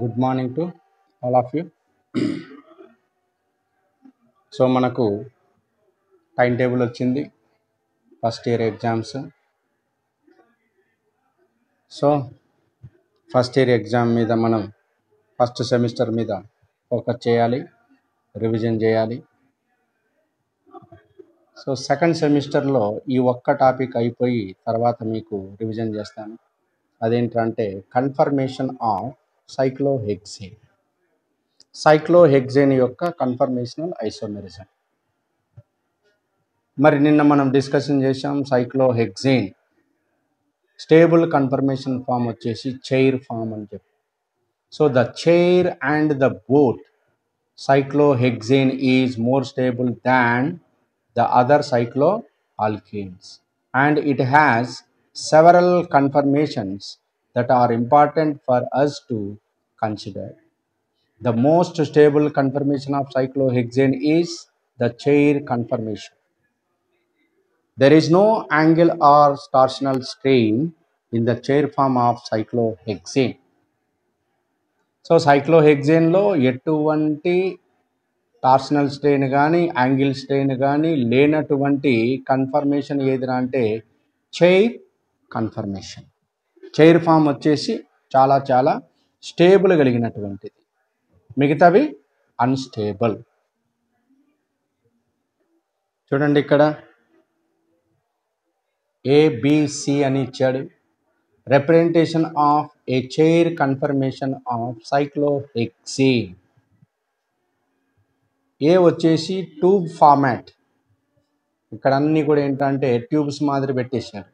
Good morning to all of you. So మనకు time table వచ్చింది first year exams. So first year exam మీద మనం first semester మీద focus చేయాలి, revision చేయాలి. సో సెకండ్ సెమిస్టర్లో ఈ ఒక్క టాపిక్ అయిపోయి తర్వాత మీకు రివిజన్ చేస్తాను. అదేంటంటే కన్ఫర్మేషన్ ఆఫ్ సైక్లోహెక్సేన్. సైక్లోహెక్సేన్ యొక్క కన్ఫర్మేషనల్ ఐసోమెరిజం. మరి నిన్న మనం డిస్కషన్ చేసాం సైక్లోహెక్సేన్ స్టేబుల్ కన్ఫర్మేషన్ ఫామ్ వచ్చేసి చైర్ ఫామ్ అని చెప్పి. So the chair and the boat cyclohexane is more stable than the other cycloalkanes, and it has several conformations that are important for us to consider. The most stable conformation of cyclohexane is the chair conformation. There is no angle or torsional strain in the chair form of cyclohexane. So సైక్లోహెక్సేన్లో ఎటువంటి torsional strain కానీ angle strain కానీ లేనటువంటి confirmation ఏదిరా అంటే chair confirmation. Chair form వచ్చేసి చాలా చాలా స్టేబుల్ కలిగినటువంటిది, మిగతావి అన్స్టేబుల్. చూడండి ఇక్కడ ఏబిసి అని ఇచ్చాడు. Representation of a chair conformation of cyclohexane. A వచ్చేసి ట్యూబ్ ఫార్మాట్, ఇక్కడ అన్నీ కూడా ఏంటంటే ట్యూబ్స్ మాదిరి పెట్టేశారు.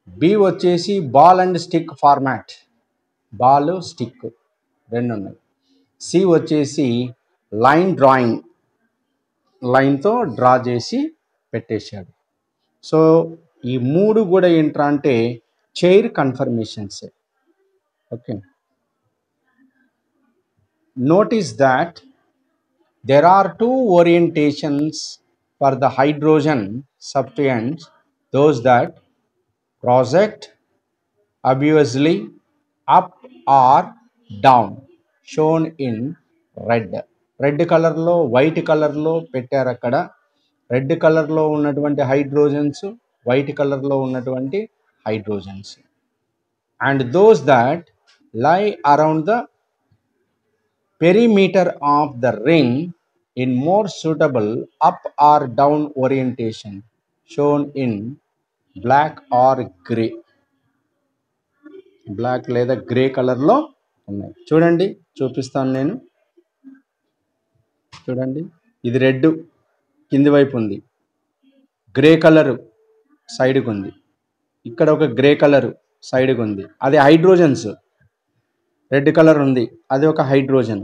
బి వచ్చేసి ball and stick format, ball stick రెండు ఉన్నాయి. సి వచ్చేసి లైన్ డ్రాయింగ్, లైన్తో డ్రా చేసి పెట్టేశాడు. సో ఈ మూడు కూడా ఏంటంటే chair confirmations. Okay, notice that there are two orientations for the hydrogen substituents, those that project obviously up or down, shown in red. Red కలర్లో వైట్ కలర్లో పెట్టారు. అక్కడ రెడ్ కలర్లో ఉన్నటువంటి హైడ్రోజన్స్, వైట్ కలర్లో ఉన్నటువంటి హైడ్రోజన్స్. అండ్ దోస్ దట్ లై around the perimeter of the ring in more suitable up or down orientation, shown in black or grey. Black లేదా గ్రే కలర్లో ఉన్నాయి. చూడండి, చూపిస్తాను నేను. చూడండి, ఇది రెడ్ కింది వైపు ఉంది, గ్రే కలరు సైడ్కి ఉంది, ఇక్కడ ఒక గ్రే కలరు సైడ్కి ఉంది. అది హైడ్రోజన్స్. రెడ్ కలర్ ఉంది, అది ఒక హైడ్రోజన్.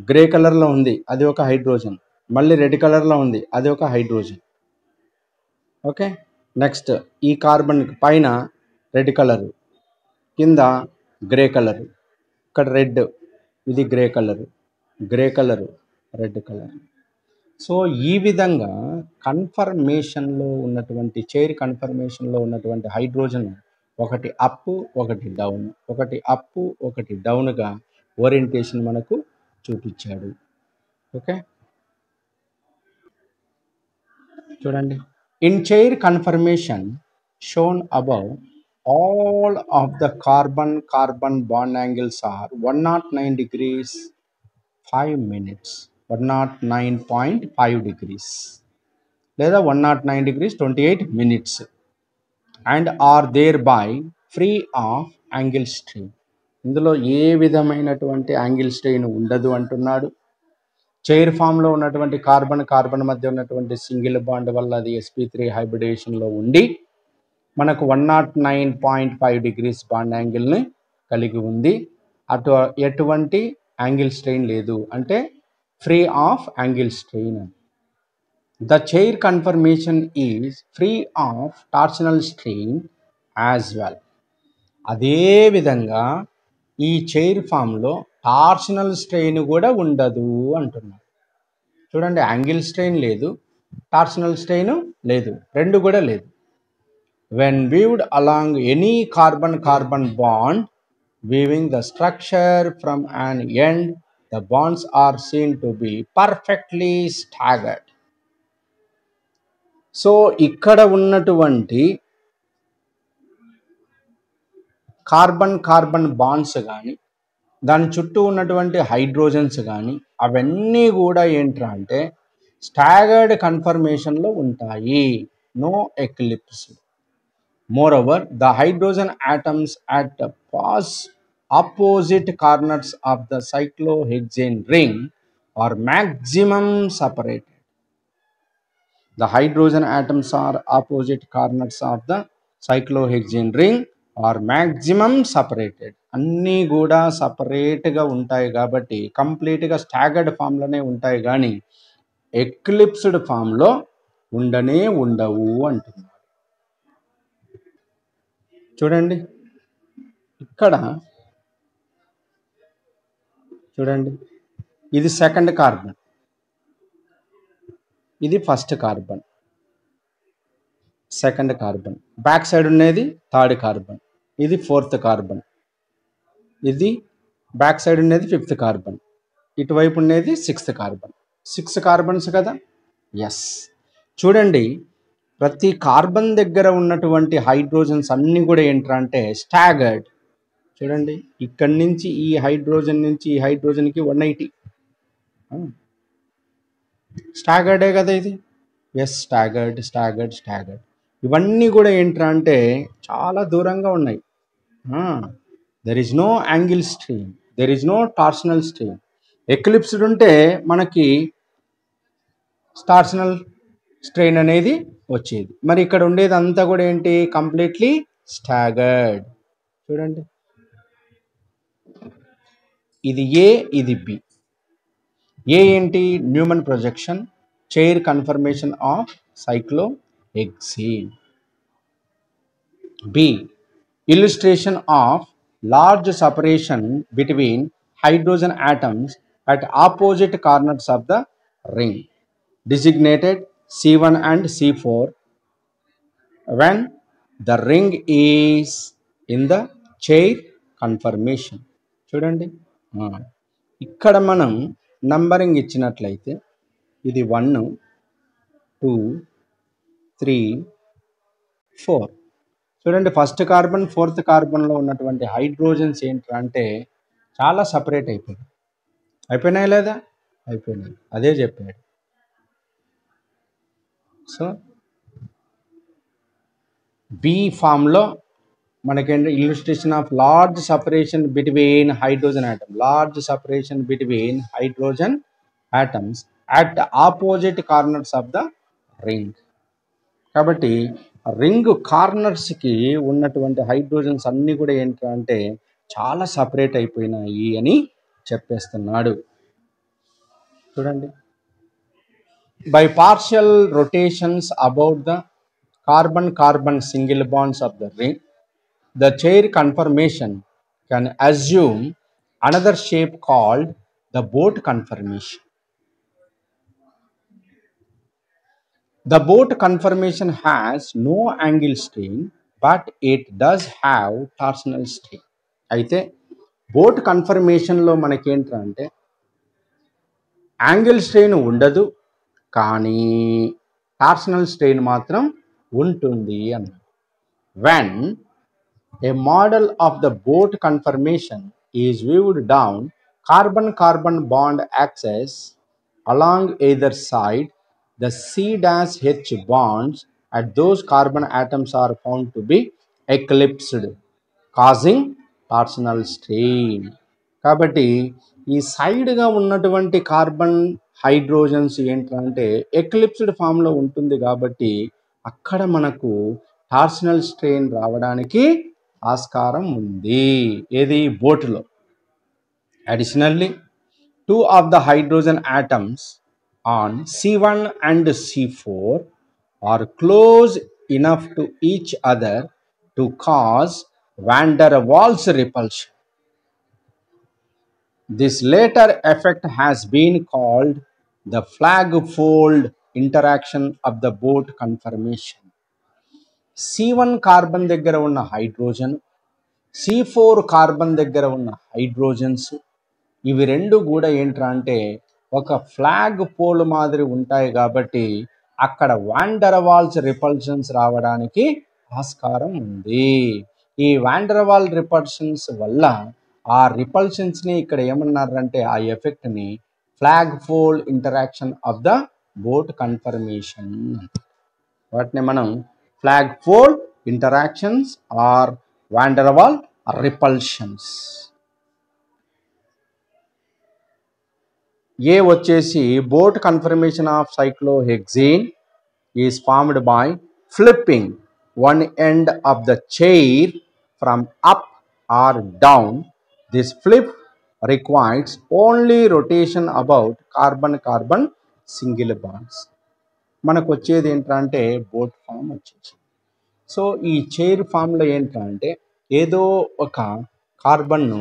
గ్రే కలర్లో ఉంది, అది ఒక హైడ్రోజన్. మళ్ళీ రెడ్ కలర్లో ఉంది, అది ఒక హైడ్రోజన్. ఓకే, నెక్స్ట్ ఈ కార్బన్ పైన రెడ్ కలరు, కింద గ్రే కలరు, ఇక్కడ రెడ్, ఇది grey colour, grey colour, red colour. So ఈ విధంగా కన్ఫర్మేషన్లో ఉన్నటువంటి చైర్ కన్ఫర్మేషన్లో ఉన్నటువంటి హైడ్రోజన్ ఒకటి అప్ ఒకటి డౌన్, ఒకటి అప్ ఒకటి డౌన్గా ఓరియంటేషన్ మనకు చూపించాడు. ఓకే, చూడండి. In chair conformation shown above, all of the carbon carbon bond angles are 109 degrees 5 minutes, 109.5 degrees లేదా 109 degrees 28 minutes, and are thereby free of angle strain. ఇందులో ఏ విధమైనటువంటి యాంగిల్ స్ట్రెయిన్ ఉండదు అంటున్నాడు. చైర్ ఫామ్లో ఉన్నటువంటి కార్బన్ కార్బన్ మధ్య ఉన్నటువంటి సింగిల్ బాండ్ వల్ల అది sp3 హైబ్రిడేషన్లో ఉండి మనకు 109.5 degrees బాండ్ యాంగిల్ని కలిగి ఉంది. ఎటువంటి యాంగిల్ స్ట్రెయిన్ లేదు, అంటే free of angle strain. The chair conformation is free of torsional strain as well. అదే విధంగా ఈ చైర్ ఫామ్లో టార్షనల్ స్ట్రెయిన్ కూడా ఉండదు అంటున్నారు. చూడండి, యాంగిల్ స్ట్రెయిన్ లేదు, టార్షనల్ స్ట్రెయిన్ లేదు, రెండు కూడా లేదు. When viewed along any carbon-carbon bond, Viewing the structure from an end, the bonds are seen to be perfectly staggered. So ఇక్కడ ఉన్నటువంటి కార్బన్ కార్బన్ బాండ్స్ కానీ దాని చుట్టూ ఉన్నటువంటి హైడ్రోజన్స్ కానీ అవన్నీ కూడా ఏంట్రా అంటే స్టాగర్డ్ కన్ఫర్మేషన్లో ఉంటాయి, no eclipse. Moreover, the hydrogen atoms at the opposite corners of the cyclohexane ring are maximum separated. The hydrogen atoms are opposite corners of the cyclohexane ring are maximum separated. అన్నీ కూడా సపరేట్గా ఉంటాయి కాబట్టి కంప్లీట్గా staggered ఫామ్లోనే ఉంటాయి కానీ eclipsed ఫామ్లో ఉండనే ఉండవు అంటున్నారు. చూడండి ఇక్కడ చూడండి, ఇది సెకండ్ కార్బన్, ఇది first carbon, second carbon, back side ఉండేది థర్డ్ కార్బన్, ఇది ఫోర్త్ కార్బన్, ఇది బ్యాక్ సైడ్ ఉండేది ఫిఫ్త్ కార్బన్, ఇటువైపు ఉండేది సిక్స్త్ కార్బన్. 6 కార్బన్స్ కదా. ఎస్, చూడండి ప్రతి కార్బన్ దగ్గర ఉన్నటువంటి హైడ్రోజన్స్ అన్నీ కూడా ఏంట్రా అంటే స్టాగర్డ్. చూడండి ఇక్కడి నుంచి ఈ హైడ్రోజన్ నుంచి ఈ హైడ్రోజన్కి 180 స్టాగర్డే కదా ఇది. Yes, staggered staggered staggered. ఇవన్నీ కూడా ఏంట్రా అంటే చాలా దూరంగా ఉన్నాయి. There is no angle stream, there is no torsional stream. Eclipsed ఉంటే మనకి టార్షనల్ స్ట్రెయిన్ అనేది వచ్చేది. మరి ఇక్కడ ఉండేది అంతా కూడా ఏంటి, కంప్లీట్లీ స్టాగర్డ్. చూడండి ఇది ఏ, ఇది బి. ఏ ఏంటి, Newman projection, chair conformation of cyclohexane. B, illustration of large separation between hydrogen atoms at opposite corners of the ring, designated C1 and C4 when the ring is in the chair conformation. చూడండి ఇక్కడ మనం numbering ఇచ్చినట్లయితే ఇది 1 2 3 4. చూడండి first carbon fourth కార్బన్లో ఉన్నటువంటి hydrogens ఏంట్రా అంటే చాలా సపరేట్ అయిపోయినాయి లేదా, అయిపోయినాయి. అదే చెప్పాడు. సో బి ఫామ్లో మనకేంటి, illustration of large separation between hydrogen atom, large separation between hydrogen atoms at opposite corners of the ring. కాబట్టి రింగ్ కార్నర్స్కి ఉన్నటువంటి హైడ్రోజన్స్ అన్నీ కూడా ఏంటి అంటే చాలా సపరేట్ అయిపోయినాయి అని చెప్పేస్తున్నాడు. చూడండి, by partial rotations about the carbon carbon single bonds of the ring, the chair confirmation can assume another shape called the boat confirmation. The boat conformation has no angle strain, but it does have torsional strain. అయితే boat కన్ఫర్మేషన్లో మనకేంట్రా అంటే angle strain ఉండదు, కానీ torsional strain మాత్రం ఉంటుంది అన్నమాట. When a model of the boat conformation is viewed down, carbon-carbon bond axis along either side, the C-H bonds at those carbon atoms are found to be eclipsed, causing torsional strain. కాబట్టి ఈ సైడ్గా ఉన్నటువంటి carbon hydrogens ఏంటంటే eclipsed ఫామ్లో ఉంటుంది కాబట్టి అక్కడ మనకు టార్షనల్ స్ట్రెయిన్ రావడానికి ఆస్కారం ఉంది. ఏది, బోట్లో. Additionally 2 of the hydrogen atoms on C1 and C4 are close enough to each other to cause van der Waals repulsion. This later effect has been called the flag fold interaction of the boat conformation. C1 carbon దగ్గర ఉన్న hydrogen C4 carbon దగ్గర ఉన్న hydrogens ఇవి రెండు కూడా ఏంట్రా అంటే ఒక ఫ్లాగ్ పోల్ మాదిరి ఉంటాయి కాబట్టి అక్కడ వాండర్వాల్స్ రిపల్షన్స్ రావడానికి ఆస్కారం ఉంది. ఈ వాండర్వాల్ రిపల్షన్స్ వల్ల ఆ రిపల్షన్స్ని ఇక్కడ ఏమన్నారంటే ఆ ఎఫెక్ట్ని flag pole interaction of the boat conformation, వాటిని మనం flag pole interactions are van der Waals repulsions. A వచ్చేసి boat conformation of cyclohexane is formed by flipping one end of the chair from up or down. This flip requires only rotation about carbon single bonds. మనకు వచ్చేది ఏంటంటే boat form వచ్చేసి. So ఈ chair ఫామ్లో ఏంటంటే ఏదో ఒక కార్బన్ను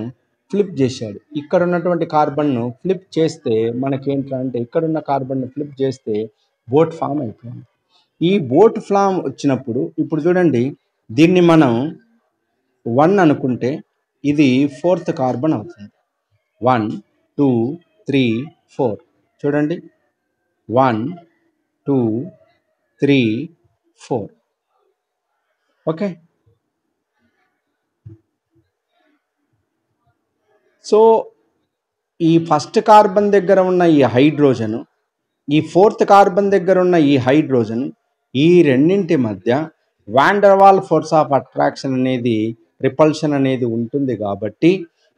ఫ్లిప్ చేశాడు. ఇక్కడ ఉన్నటువంటి కార్బన్ను ఫ్లిప్ చేస్తే మనకేంటంటే ఇక్కడున్న కార్బన్ను ఫ్లిప్ చేస్తే బోట్ ఫామ్ అయిపోయింది. ఈ బోట్ ఫామ్ వచ్చినప్పుడు ఇప్పుడు చూడండి, దీన్ని మనం 1 అనుకుంటే ఇది 4th కార్బన్ అవుతుంది. 1 2 3 4 చూడండి, 1 2 3 4. ఓకే, సో ఈ ఫస్ట్ కార్బన్ దగ్గర ఉన్న ఈ హైడ్రోజన్, ఈ 4th కార్బన్ దగ్గర ఉన్న ఈ హైడ్రోజన్, ఈ రెండింటి మధ్య వాండర్వాల్ ఫోర్స్ ఆఫ్ అట్రాక్షన్ అనేది రిపల్షన్ అనేది ఉంటుంది కాబట్టి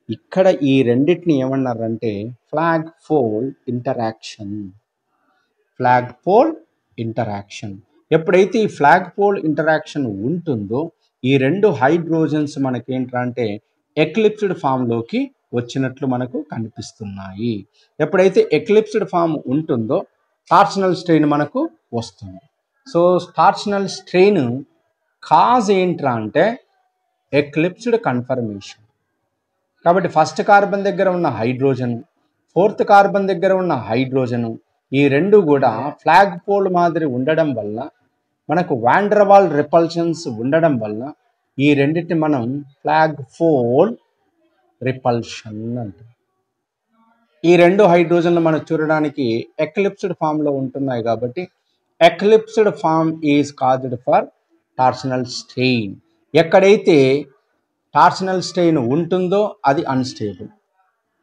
ఇక్కడ ఈ రెండింటిని ఏమన్నారంటే flag pole interaction. Flag pole interaction ఎప్పుడైతే ఈ ఫ్లాగ్ పోల్ ఇంటరాక్షన్ ఉంటుందో ఈ రెండు హైడ్రోజన్స్ మనకేంటంటే ఎక్లిప్స్డ్ ఫామ్లోకి వచ్చినట్లు మనకు కనిపిస్తున్నాయి. ఎప్పుడైతే ఎక్లిప్స్డ్ ఫామ్ ఉంటుందో టార్షనల్ స్ట్రెయిన్ మనకు వస్తుంది. సో టార్షనల్ స్ట్రెయిన్ కాజ్ ఏంట్రా అంటే ఎక్లిప్స్డ్ కన్ఫర్మేషన్. కాబట్టి ఫస్ట్ కార్బన్ దగ్గర ఉన్న హైడ్రోజన్, 4th కార్బన్ దగ్గర ఉన్న హైడ్రోజను ఈ రెండు కూడా ఫ్లాగ్ పోల్ మాదిరి ఉండడం వల్ల మనకు వాండర్వాల్ రిపల్షన్స్ ఉండడం వల్ల ఈ రెండింటిని మనం ఫ్లాగ్ పోల్ రిపల్షన్ అంటాం. ఈ రెండు హైడ్రోజన్లు మనం చూడడానికి ఎక్లిప్స్డ్ ఫామ్లో ఉంటున్నాయి కాబట్టి eclipsed form is caused for torsional strain. ఎక్కడైతే టార్షనల్ స్ట్రెయిన్ ఉంటుందో అది అన్స్టేబుల్.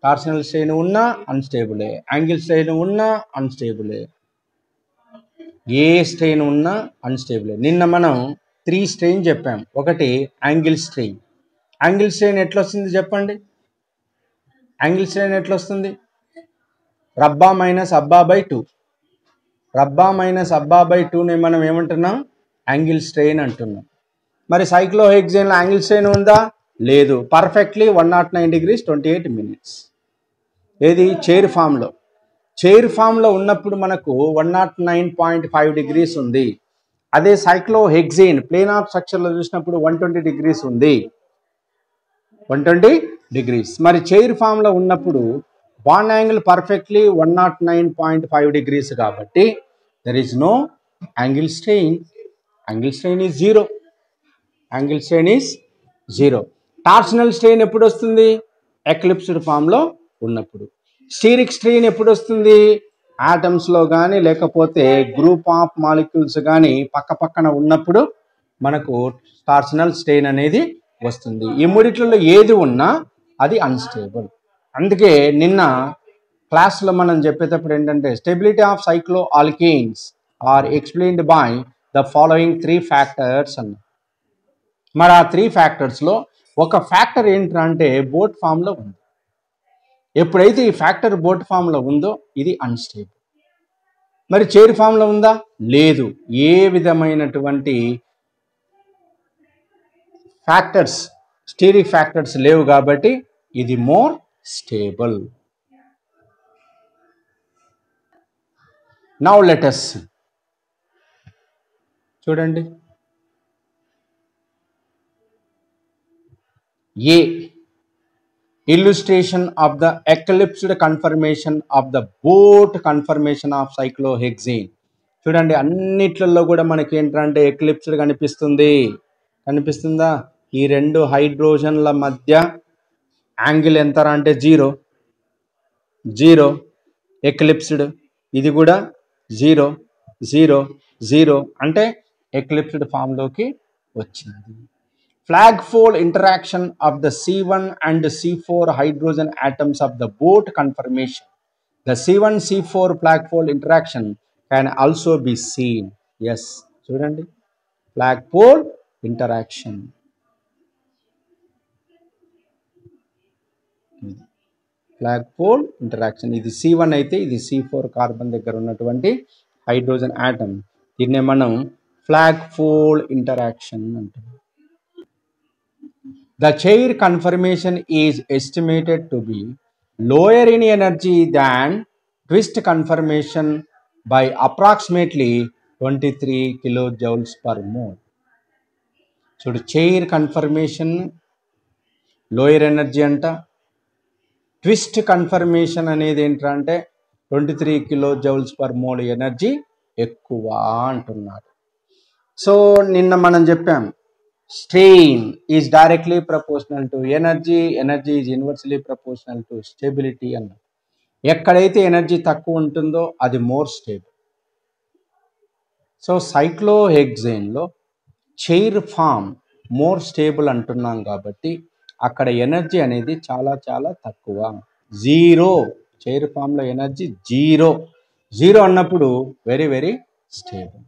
టార్షనల్ స్ట్రెయిన్ ఉన్నా అన్స్టేబులే, యాంగిల్ స్ట్రెయిన్ ఉన్నా అన్స్టేబులే, ఏ స్ట్రెయిన్ ఉన్నా అన్స్టేబులే. నిన్న మనం 3 స్ట్రెయిన్ చెప్పాం. ఒకటి యాంగిల్ స్ట్రెయిన్. యాంగిల్ స్ట్రెయిన్ ఎట్లా వస్తుంది చెప్పండి? యాంగిల్ స్ట్రెయిన్ ఎట్లా వస్తుంది? రబ్బా మైనస్ అబ్బా బై 2. రబ్బా మైనస్ అబ్బా బై 2ని మనం ఏమంటున్నాం? యాంగిల్ స్ట్రెయిన్ అంటున్నాం. మరి సైక్లోహెక్సేన్లో యాంగిల్ స్ట్రెయిన్ ఉందా? లేదు. Perfectly 109 degrees 28 minutes. ఏది? చైర్ ఫామ్లో. చైర్ ఫామ్లో ఉన్నప్పుడు మనకు 109.5 degrees ఉంది. అదే సైక్లోహెక్సేన్ ప్లేన్ ఆఫ్ స్ట్రక్చర్లో చూసినప్పుడు 120 degrees ఉంది. 120 degrees. మరి చైర్ ఫామ్లో ఉన్నప్పుడు బాండ్ యాంగిల్ పర్ఫెక్ట్లీ 109.5 degrees కాబట్టి there is no angle strain. Angle strain is 0. Angle strain is 0. Torsional strain ఎప్పుడు వస్తుంది? ఎక్లిప్స్డ్ ఫామ్లో ఉన్నప్పుడు. స్టీరిక్ స్ట్రెయిన్ ఎప్పుడు వస్తుంది? ఆటమ్స్లో కానీ లేకపోతే గ్రూప్ ఆఫ్ మాలిక్యూల్స్ కానీ పక్క పక్కన ఉన్నప్పుడు మనకు టార్షనల్ స్ట్రెయిన్ అనేది వస్తుంది. ఈ మూడిట్లలో ఏది ఉన్నా అది అన్స్టేబుల్. అందుకే నిన్న క్లాస్లో మనం చెప్పేటప్పుడు ఏంటంటే stability of cycloalkanes are explained by the following 3 factors అన్న. మరి ఆ 3 ఫ్యాక్టర్స్లో ఒక ఫ్యాక్టర్ ఏంటంటే బోట్ ఫామ్లో ఉంది. ఎప్పుడైతే ఈ ఫ్యాక్టర్ బోట్ ఫామ్లో ఉందో ఇది అన్స్టేబుల్. మరి చైర్ ఫామ్లో ఉందా? లేదు. ఏ విధమైనటువంటి ఫ్యాక్టర్స్ స్టీరిక్ ఫ్యాక్టర్స్ లేవు కాబట్టి ఇది more stable. Now let us చూడండి. ఏ illustration of the eclipsed conformation of the boat conformation of cyclohexane. చూడండి, అన్నిట్లలో కూడా మనకి ఏంటంటే ఎక్లిప్స్డ్ కనిపిస్తుంది. కనిపిస్తుందా? ఈ రెండు హైడ్రోజన్ల మధ్య యాంగిల్ ఎంత అంటే 0 0 ఎక్లిప్స్డ్, ఇది కూడా 0 0 0 అంటే ఎక్లిప్స్డ్ ఫామ్లోకి వచ్చింది. Flag fold interaction of the C1 and C4 hydrogen atoms of the boat conformation. The C1 C4 flag fold interaction can also be seen. Yes, చూడండి, flag fold interaction. Flag fold interaction. ఇది C1 అయితే ఇది C4 carbon దగ్గర ఉన్నటువంటి hydrogen atom. దీన్నే మనం flag fold interaction అంటాం. The chair conformation is estimated to be lower in energy than twist conformation by approximately 23 kilojoules per mole. చూడు, chair confirmation lower energy అంట, ట్విస్ట్ కన్ఫర్మేషన్ అనేది ఏంటంటే 23 kilojoules per mole energy ఎక్కువ అంటున్నాడు. So నిన్న మనం చెప్పాం, strain is directly proportional to energy, energy is inversely proportional to stability అన్నాడు. ఎక్కడైతే ఎనర్జీ తక్కువ ఉంటుందో అది మోర్ స్టేబుల్. సో సైక్లోహెక్సేన్లో చైర్ ఫామ్ మోర్ స్టేబుల్ అంటున్నాం కాబట్టి అక్కడ ఎనర్జీ అనేది చాలా చాలా తక్కువ, 0. చైర్ ఫామ్లో ఎనర్జీ 0 అన్నప్పుడు వెరీ వెరీ స్టేబుల్.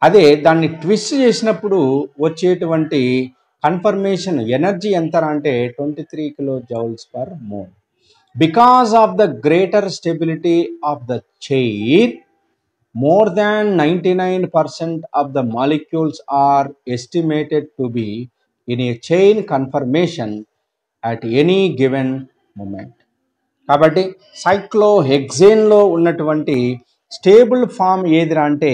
అదే దాన్ని ట్విస్ట్ చేసినప్పుడు వచ్చేటువంటి కన్ఫర్మేషన్ ఎనర్జీ ఎంత అంటే 23 kilojoules per mole. Because of the greater stability of the chair, more than 99% of the molecules are estimated to be in a chain conformation at any given moment. కాబట్టి సైక్లోహెక్సేన్లో ఉన్నటువంటి stable form ఏదిరా అంటే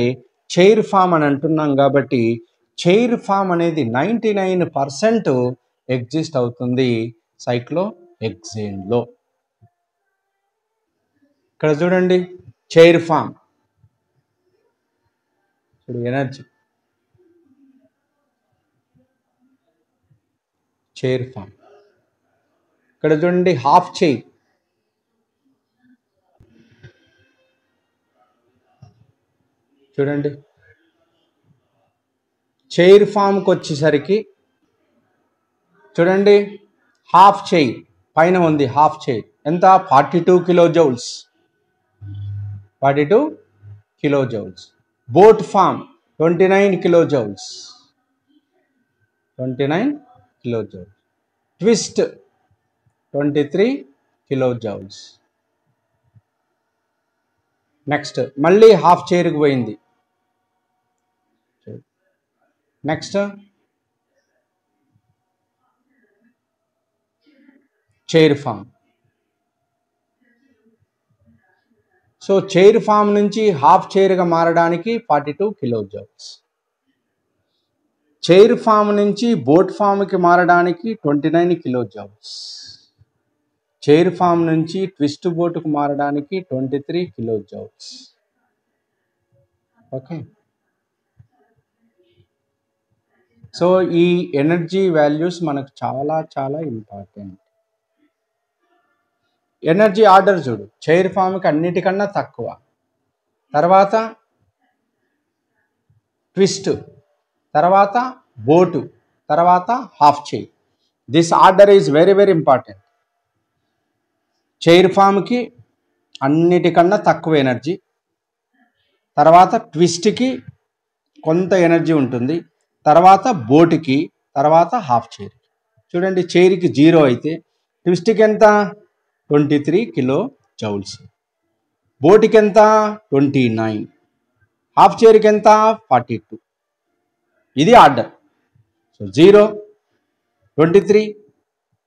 chair form అని అంటున్నాం. కాబట్టి chair form అనేది 99% exist అవుతుంది సైక్లోహెక్సేన్లో. ఇక్కడ చూడండి, chair form energy, chair form. ఇక్కడ చూడండి, హాఫ్ చైర్, చూడండి చైర్ ఫామ్కి వచ్చేసరికి చూడండి, హాఫ్ చైర్ పైన ఉంది, హాఫ్ చైర్ ఎంత 42 kilojoules, 42 kilojoules. Boat form 29 kilojoules, 29 kilojoules. Twist 23 kilojoules. Next మళ్ళీ హాఫ్ చైర్కి పోయింది. Next chair form. So chair form నుంచి హాఫ్ చైర్గా మారడానికి 42 కిలోజౌల్స్. చైర్ ఫామ్ నుంచి బోట్ ఫామ్కి మారడానికి 29 కిలోజౌల్స్. చైర్ ఫామ్ నుంచి ట్విస్ట్ బోట్కు మారడానికి 23 కిలోజౌల్స్. ఓకే, సో ఈ ఎనర్జీ వాల్యూస్ మనకు చాలా చాలా ఇంపార్టెంట్. ఎనర్జీ ఆర్డర్ చూడు, చైర్ ఫామ్కి అన్నిటికన్నా తక్కువ, తర్వాత ట్విస్ట్, తర్వాత బోటు, తర్వాత half chair. This order is very very important. Chair ఫామ్కి అన్నిటికన్నా తక్కువ ఎనర్జీ, తర్వాత ట్విస్ట్కి కొంత ఎనర్జీ ఉంటుంది, తర్వాత బోటుకి, తర్వాత హాఫ్ చైర్. చూడండి, చైర్కి 0 అయితే ట్విస్ట్కి ఎంత 23 కిలో జౌల్స్, బోటుకి ఎంత 29, హాఫ్ చైర్కి ఎంత 42. ఇది ఆర్డర్. సో 0, 23,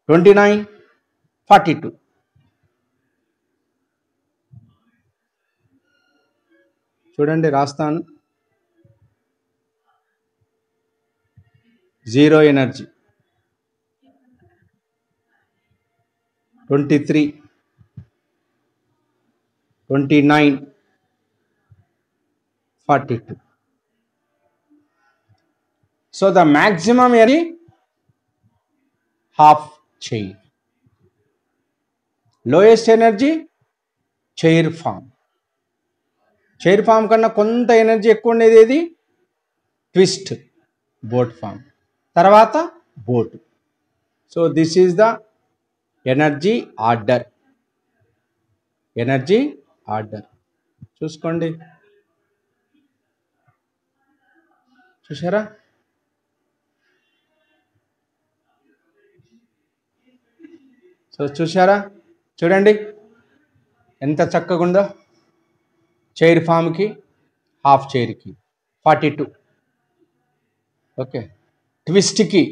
29, 42. చూడండి, రాస్తాను. 0 ఎనర్జీ, 23, 29, 42. So the maximum energy half chair. Lowest energy chair form. Chair form కన్నా కొంత ఎనర్జీ ఎక్కువ ఉండేది ఏది? Twist boat form. తర్వాత boat. So this is the energy order. Energy order చూసుకోండి. చూసారా? సో చూసారా? చూడండి ఎంత చక్కగా ఉందో. చైర్ ఫామ్కి, హాఫ్ చైర్కి 42. ఓకే. ట్విస్ట్కి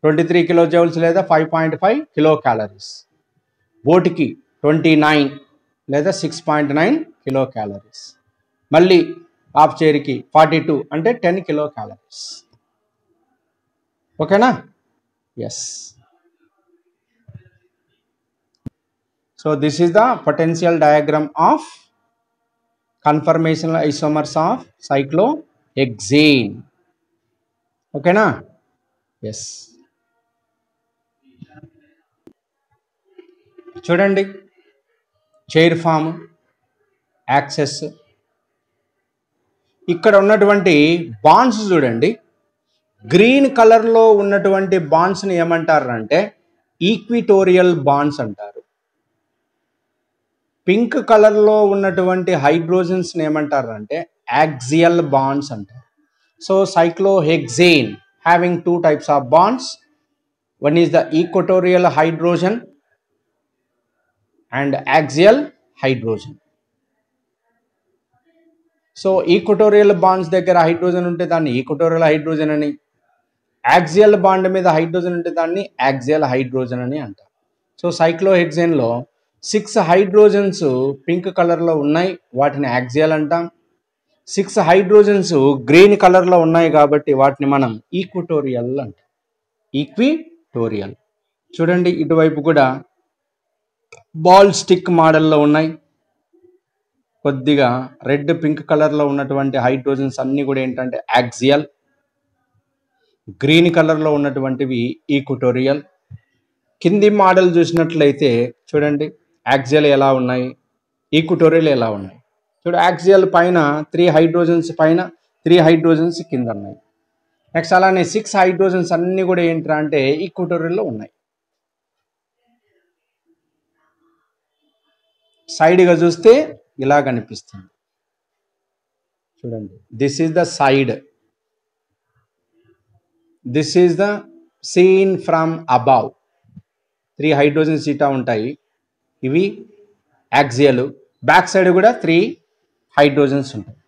23 కిలో జౌల్స్ లేదా 5.5 కిలో క్యాలరీస్. బోట్కి 29 లేదా 6.9 కిలో క్యాలరీస్. మళ్ళీ హాఫ్ చైర్కి 42 అంటే 10 కిలో క్యాలరీస్. ఓకేనా? Yes. So this is the potential diagram of conformational isomers of cyclohexane. Okay na? Yes. చూడండి చైర్ ఫామ్, యాక్సెస్. ఇక్కడ ఉన్నటువంటి బాండ్స్ చూడండి. గ్రీన్ కలర్లో ఉన్నటువంటి బాండ్స్ని ఏమంటారు అంటే ఈక్విటోరియల్ బాండ్స్ అంటారు. పింక్ కలర్లో ఉన్నటువంటి హైడ్రోజన్స్ని ఏమంటారు అంటే యాక్సియల్ బాండ్స్ అంటారు. So cyclohexane having two types of bonds. One is the equatorial hydrogen and axial hydrogen. So equatorial bonds దగ్గర హైడ్రోజన్ ఉంటే దాన్ని ఈక్వటోరియల్ హైడ్రోజన్ అని, యాక్సియల్ బాండ్ మీద హైడ్రోజన్ ఉంటే దాన్ని యాక్సియల్ హైడ్రోజన్ అని అంటారు. సో cyclohexaneలో 6 హైడ్రోజన్స్ పింక్ కలర్లో ఉన్నాయి, వాటిని యాక్సియల్ అంటాం. 6 హైడ్రోజన్స్ గ్రీన్ కలర్లో ఉన్నాయి కాబట్టి వాటిని మనం ఈక్వటోరియల్ అంటాం. ఈక్విటోరియల్. చూడండి ఇటువైపు కూడా బాల్ స్టిక్ మోడల్లో ఉన్నాయి. కొద్దిగా రెడ్ పింక్ కలర్లో ఉన్నటువంటి హైడ్రోజన్స్ అన్నీ కూడా ఏంటంటే యాక్సియల్, గ్రీన్ కలర్లో ఉన్నటువంటివి ఈక్వటోరియల్. కింది మోడల్ చూసినట్లయితే చూడండి యాక్సియల్ ఎలా ఉన్నాయి, ఈక్వటోరియల్ ఎలా ఉన్నాయి. చూడు యాక్సియల్ పైన 3 హైడ్రోజన్స్ పైన, 3 హైడ్రోజన్స్ కింద ఉన్నాయి. నెక్స్ట్ అలానే 6 హైడ్రోజన్స్ అన్నీ కూడా ఏంట్రా అంటే ఈక్వటోరియల్లో ఉన్నాయి. సైడ్గా చూస్తే ఇలా కనిపిస్తుంది చూడండి. This is the side, this is the scene from above. 3 hydrogens ఇటా ఉంటాయి, ఇవి యాక్సియల్. బ్యాక్ సైడ్ కూడా 3 హైడ్రోజన్స్ ఉంటాయి.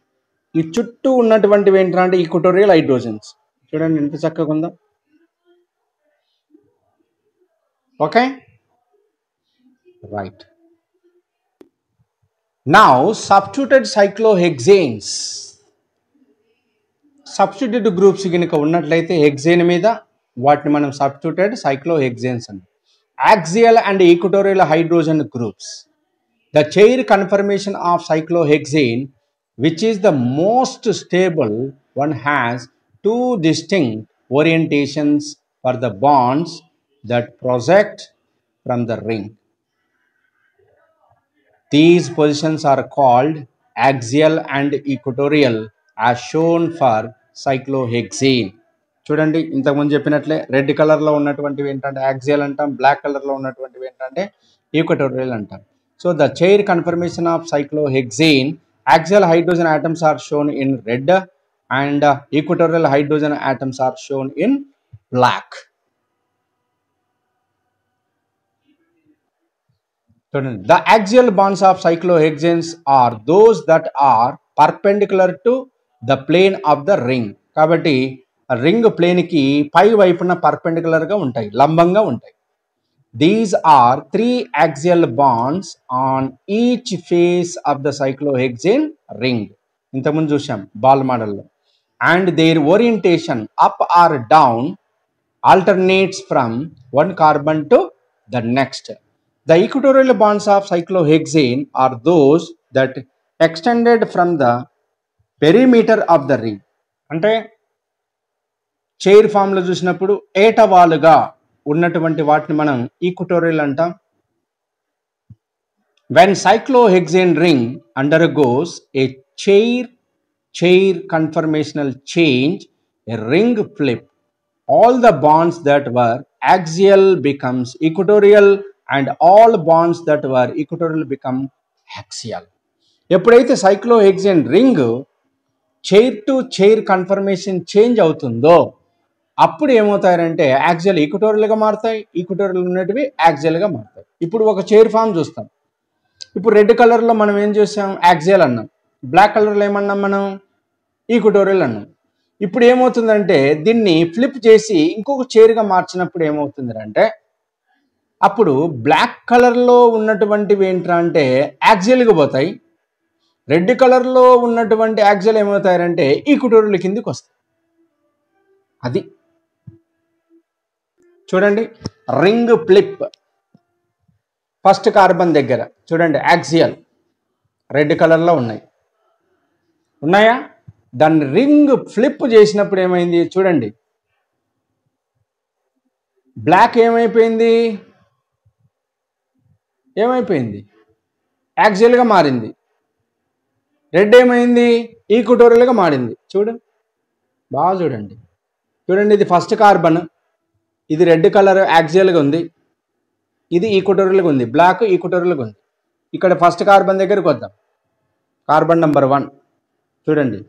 ఈ చుట్టూ ఉన్నటువంటివి ఏంటంటే ఈక్వటోరియల్ హైడ్రోజన్స్. చూడండి ఎంత చక్కగా ఉందో. Okay right. Now substituted cyclohexanes. Substituted groups కనుక ఉన్నట్లయితే హెక్సేన్ మీద వాటిని మనం సబ్స్టిట్యూటెడ్ cyclohexanes అంటాం. Axial and equatorial hydrogen groups. The chair conformation of cyclohexane, which is the most stable one, has 2 distinct orientations for the bonds that project from the ring. These positions are called axial and equatorial as shown for cyclohexane. చూడండి ఇంతకుముందు చెప్పినట్లే red కలర్లో ఉన్నటువంటివి ఏంటంటే axial అంటాం, black కలర్లో ఉన్నటువంటివి ఏంటంటే ఈక్వటోరియల్ అంటాం. So the chair conformation of cyclohexane, axial hydrogen atoms are shown in red and equatorial hydrogen atoms are shown in black. The axial bonds of cyclohexanes are those that are perpendicular to the plane of the ring. కాబట్టి ring ప్లేన్కి పై వైపున పర్పెండికులర్గా ఉంటాయి, లంబంగా ఉంటాయి. These are 3 axial bonds on each face of the cyclohexane ring. ఇంతకుముందు చూసాం బాల్ మోడల్లో. And their orientation up or down alternates from one carbon to the next. The equatorial bonds of cyclohexane are those that extended from the perimeter of the ring. అంటే chair ఫామ్లో చూసినప్పుడు ఏటవాలుగా ఉన్నటువంటి వాటిని మనం equatorial అంటాం. When cyclohexane ring undergoes a chair conformational change, a ring flip, all the bonds that were axial becomes equatorial and all bonds that were equatorial become axial. ఎప్పుడైతే cyclohexane ring chair to chair confirmation change అవుతుందో అప్పుడు ఏమవుతాయంటే axial ఈక్వటోరియల్గా మారుతాయి, equatorial ఉన్నటివి యాక్సియల్గా మారుతాయి. ఇప్పుడు ఒక chair form చూస్తాం. ఇప్పుడు red కలర్లో మనం ఏం చూసాం, యాక్సియల్ అన్నాం. బ్లాక్ కలర్లో ఏమన్నాం మనం, ఈక్వటోరియల్ అన్నాం. ఇప్పుడు ఏమవుతుందంటే దీన్ని ఫ్లిప్ చేసి ఇంకొక చైర్గా మార్చినప్పుడు ఏమవుతుందంటే అప్పుడు బ్లాక్ కలర్లో ఉన్నటువంటివి ఏంట్రా అంటే యాక్సియల్గా పోతాయి, రెడ్ కలర్లో ఉన్నటువంటి యాక్సియల్ ఏమవుతాయంటే ఈక్వటోరియల్ కిందికి వస్తాయి. అది చూడండి, రింగ్ ఫ్లిప్ ఫస్ట్ కార్బన్ దగ్గర చూడండి యాక్సియల్ రెడ్ కలర్లో ఉన్నాయా? దాన్ని రింగ్ ఫ్లిప్ చేసినప్పుడు ఏమైంది చూడండి, బ్లాక్ ఏమైపోయింది యాక్సియల్గా మారింది, రెడ్ ఏమైంది ఈక్వటోరియల్గా మారింది. బాగా చూడండి, ఇది ఫస్ట్ కార్బన్, ఇది రెడ్ కలర్ యాక్సియల్గా ఉంది, ఇది ఈక్వటోరియల్గా ఉంది, బ్లాక్ ఈక్వటోరియల్గా ఉంది. ఇక్కడ ఫస్ట్ కార్బన్ దగ్గరికి వద్దాం, కార్బన్ నెంబర్ 1 చూడండి.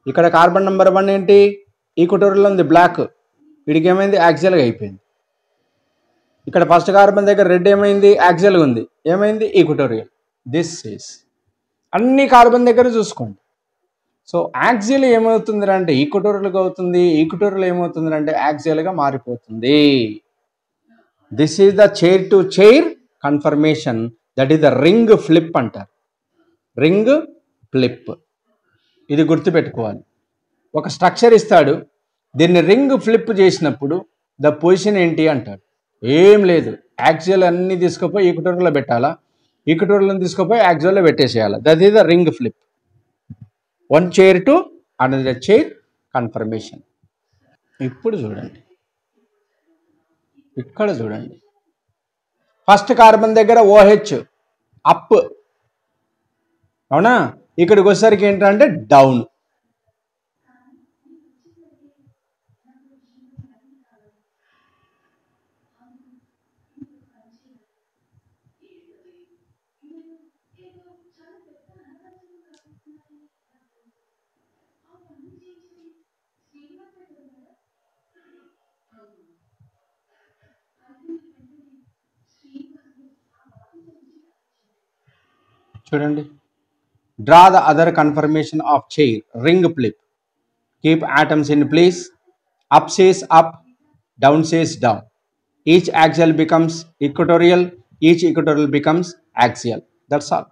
ఇక్కడ కార్బన్ నెంబర్ 1 ఏంటి ఈక్వటోరియల్లో ఉంది, బ్లాక్, వీడికి ఏమైంది యాక్సియల్గా అయిపోయింది. ఇక్కడ ఫస్ట్ కార్బన్ దగ్గర రెడ్ ఏమైంది యాక్సియల్గా ఉంది, ఏమైంది ఈక్వటోరియల్. దిస్ ఈస్ అన్ని కార్బన్ దగ్గర చూసుకోండి. సో యాక్సియల్ ఏమవుతుంది అంటే ఈక్వటోరియల్గా అవుతుంది, ఈక్వటోరియల్ ఏమవుతుంది అంటే యాక్సియల్గా మారిపోతుంది. This is the chair to chair confirmation, that is the ring flip అంటారు, రింగ్ ఫ్లిప్. ఇది గుర్తుపెట్టుకోవాలి. ఒక స్ట్రక్చర్ ఇస్తాడు, దీన్ని రింగ్ ఫ్లిప్ చేసినప్పుడు ద పొజిషన్ ఏంటి అంటాడు. ఏం లేదు, యాక్సియల్ అన్ని తీసుకుపోయి ఈక్వటోరియల్లో పెట్టాలా, ఈక్వటోరియల్ని తీసుకుపోయి యాక్సియల్లో పెట్టేసేయాలి. That is the ring flip. One chair to another chair conformation. ఇప్పుడు చూడండి, ఇక్కడ చూడండి, ఫస్ట్ కార్బన్ దగ్గర OH అప్, అవునా? ఇక్కడికి వచ్చేసరికి ఏంటంటే డౌన్. చూడండి, draw the other conformation of chair ring flip. Keep atoms in place. Up says up, down says down. Each axial becomes equatorial, each equatorial becomes axial. That's all.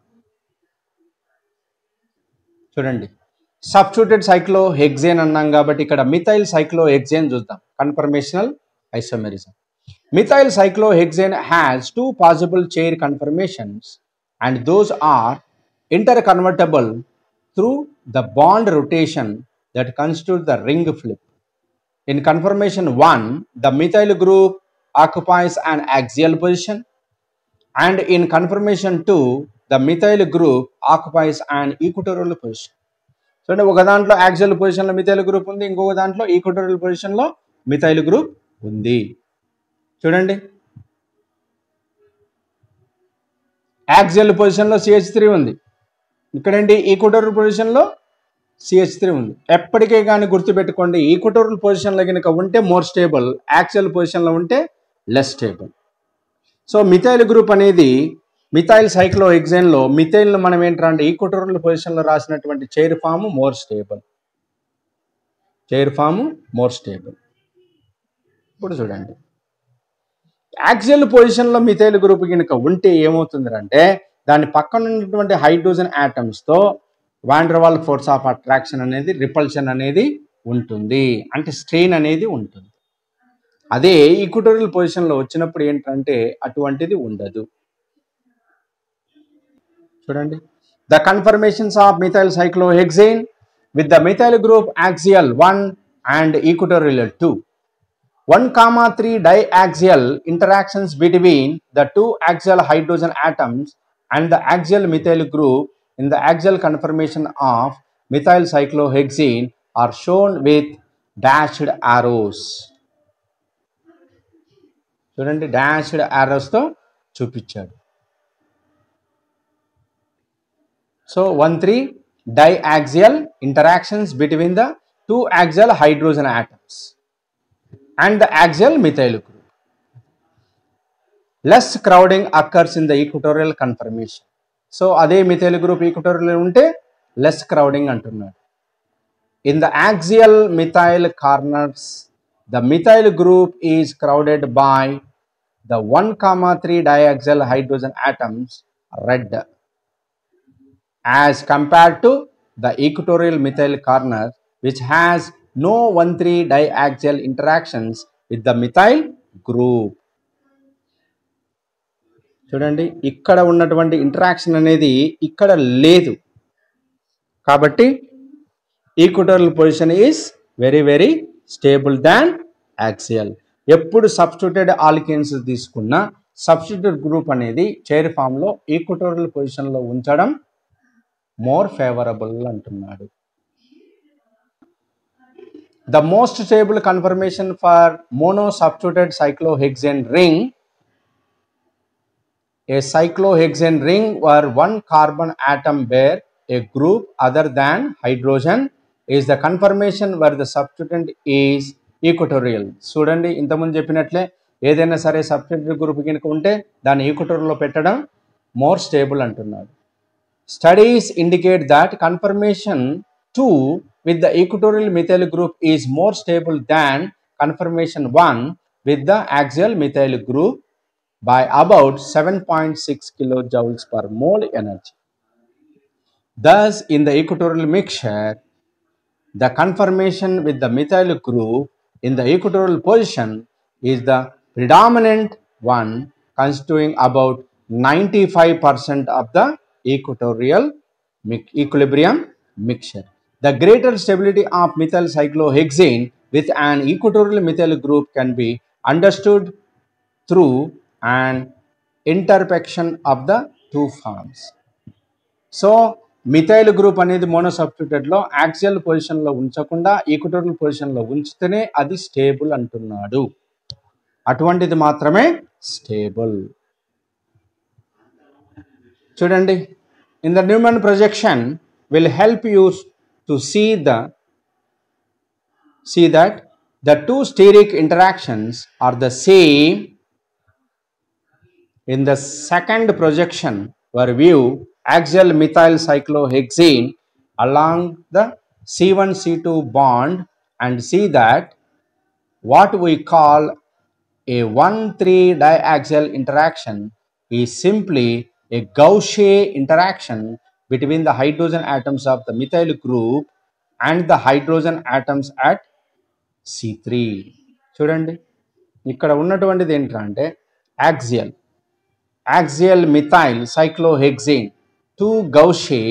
చూడండి, substituted cyclohexane అన్నాం కాబట్టి ఇక్కడ methyl cyclohexane చూద్దాం. Conformational isomerism. Methyl cyclohexane has 2 possible chair conformations and those are interconvertible through the bond rotation that constitute the ring flip. In conformation 1, the methyl group occupies an axial position, and in conformation 2, the methyl group occupies an equatorial position. So, ఒక దాంట్లో axial పొజిషన్లో methyl group ఉంది, ఇంకొక దాంట్లో equatorial పొజిషన్లో methyl group ఉంది. చూడండి, axial పొజిషన్లో CH3 ఉంది, ఇక్కడేంటి ఈక్వటోరియల్ పొజిషన్లో CH3 ఉంది. ఎప్పటికే కానీ గుర్తుపెట్టుకోండి, ఈక్వటోరియల్ పొజిషన్లో కనుక ఉంటే మోర్ స్టేబుల్, యాక్సియల్ పొజిషన్లో ఉంటే less stable. So methyl group అనేది మిథైల్ సైక్లోహెక్సేన్లో మిథైల్ను మనం ఏంటంటే ఈక్వటోరియల్ పొజిషన్లో రాసినటువంటి చైర్ ఫామ్ మోర్ స్టేబుల్, ఇప్పుడు చూడండి, యాక్సియల్ పొజిషన్లో మిథైల్ గ్రూప్ కనుక ఉంటే ఏమవుతుందంటే దాని పక్కన ఉన్నటువంటి హైడ్రోజన్ ఆటమ్స్తో వాండర్వాల్ ఫోర్స్ ఆఫ్ అట్రాక్షన్ అనేది, రిపల్షన్ అనేది ఉంటుంది, అంటే స్ట్రెయిన్ అనేది ఉంటుంది. అదే ఈక్వటోరియల్ పొజిషన్లో వచ్చినప్పుడు ఏంటంటే అటువంటిది ఉండదు. చూడండి, the confirmations of methyl cyclohexane with the methyl group axial 1 and equatorial 2. 1,3 diaxial interactions between the two axial hydrogen atoms and the axial methyl group in the axial conformation of methyl cyclohexene are shown with dashed arrows. చూడండి dashed arrows తో చూపించాడు. So 1,3 diaxial interactions between the two axial hydrogen atoms and the axial methyl group. Less crowding occurs in the equatorial conformation. So అదే methyl group equatorial ఉంటే less crowding అంటున్నాడు. In the axial methyl corners, the methyl group is crowded by the 1,3 diaxial hydrogen atoms, red, as compared to the equatorial methyl corner, which has no 1,3 diaxial interactions with the methyl group. చూడండి ఇక్కడ ఉన్నటువంటి interaction అనేది ఇక్కడ లేదు కాబట్టి equatorial position is very very stable than axial. ఎప్పుడు substituted alkanes తీసుకున్న substituted group అనేది చైర్ ఫామ్ లో ఈక్వటోరియల్ పొజిషన్ లో ఉంచడం మోర్ ఫేవరబుల్ అంటున్నాడు. The most stable conformation for monosubstituted cyclohexane ring, a cyclohexane ring where one carbon atom bear a group other than hydrogen, is the conformation where the substituent is equatorial. చూడండి ఇంతకుముందు చెప్పినట్లే ఏదైనా సరే substituted group కనుక ఉంటే దాన్ని equatorial లో పెట్టడం మోర్ స్టేబుల్ అంటున్నాడు. Studies indicate that conformation 2 with the equatorial methyl group is more stable than conformation 1 with the axial methyl group by about 7.6 kilojoules per mole energy. Thus, in the equatorial mixture, the conformation with the methyl group in the equatorial position is the predominant one, constituting about 95% of the equatorial equilibrium mixture. The greater stability of methyl cyclohexane with an equatorial methyl group can be understood through an intersection of the two forms. So methyl group అనేది మోనోసబ్స్టిట్యూటెడ్ లో axial position లో ఉంచకుండా equatorial position లో ఉంచితేనే అది stable అంటున్నాడు. అటువంటిది మాత్రమే stable. చూడండి in the Newman projection will help you to see that the two steric interactions are the same. In the second projection where view axial methyl cyclohexane along the C1C2 bond and see that what we call a 1,3 diaxial interaction is simply a Gaussian interaction between the hydrogen atoms of the methyl group and the hydrogen atoms at C3. చూడండి ఇక్కడ ఉన్నటువంటిది ఏంటంటే axial methyl cyclohexane, two Gaussian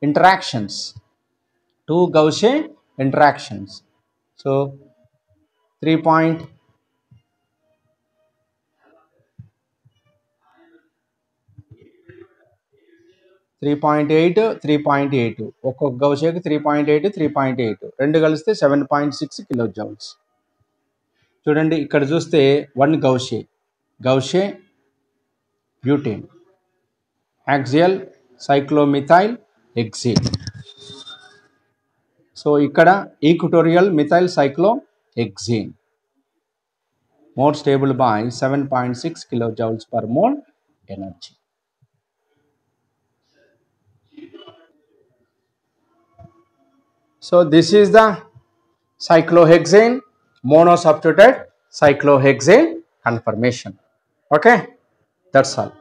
interactions. So 3.8 ఒక్కొక్క గౌషేకి 3.8 రెండు కలిస్తే 7.6 kilojoules. చూడండి ఇక్కడ చూస్తే 1 గౌషే బ్యూటేన్ యాక్సియల్ సైక్లోమిథైల్ హెక్సేన్. సో ఇక్కడ equatorial methyl cyclohexane more stable by 7.6 kilojoules per mole energy. So this is the cyclohexane monosubstituted cyclohexane conformation. Okay, that's all.